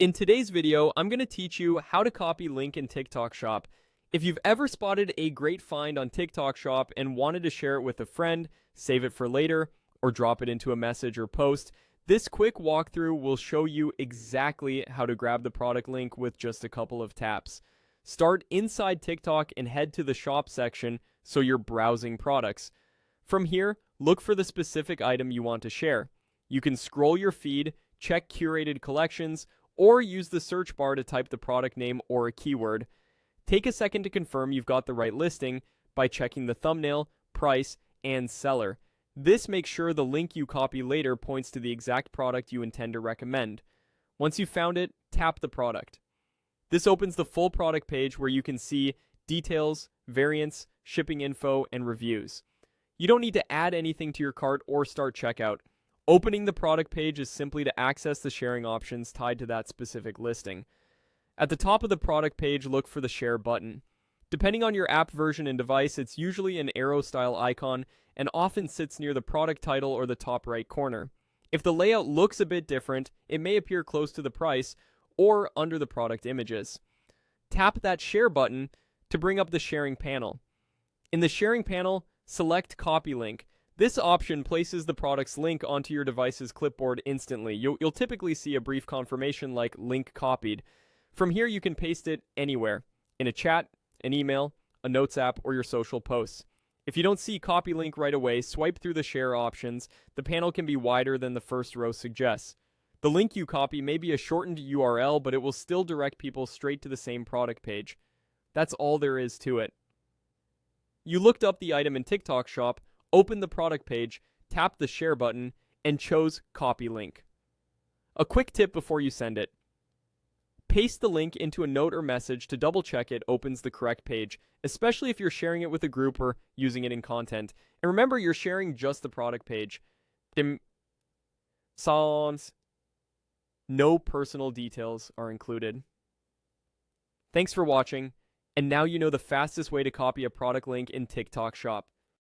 In today's video, I'm going to teach you how to copy link in TikTok Shop. If you've ever spotted a great find on TikTok Shop and wanted to share it with a friend, save it for later, or drop it into a message or post, this quick walkthrough will show you exactly how to grab the product link with just a couple of taps. Start inside TikTok and head to the shop section so you're browsing products. From here, look for the specific item you want to share. You can scroll your feed, check curated collections, or use the search bar to type the product name or a keyword. Take a second to confirm you've got the right listing by checking the thumbnail, price, and seller. This makes sure the link you copy later points to the exact product you intend to recommend. Once you've found it, tap the product. This opens the full product page where you can see details, variants, shipping info, and reviews. You don't need to add anything to your cart or start checkout. Opening the product page is simply to access the sharing options tied to that specific listing. At the top of the product page, look for the share button. Depending on your app version and device, it's usually an arrow-style icon and often sits near the product title or the top right corner. If the layout looks a bit different, it may appear close to the price or under the product images. Tap that share button to bring up the sharing panel. In the sharing panel, select Copy Link. This option places the product's link onto your device's clipboard instantly. You'll typically see a brief confirmation like link copied. From here, you can paste it anywhere, in a chat, an email, a notes app, or your social posts. If you don't see copy link right away, swipe through the share options. The panel can be wider than the first row suggests. The link you copy may be a shortened URL, but it will still direct people straight to the same product page. That's all there is to it. You looked up the item in TikTok Shop, open the product page, tap the share button, and chose copy link. A quick tip before you send it. Paste the link into a note or message to double check it opens the correct page, especially if you're sharing it with a group or using it in content. And remember, you're sharing just the product page. Sans. No personal details are included. Thanks for watching, and now you know the fastest way to copy a product link in TikTok Shop.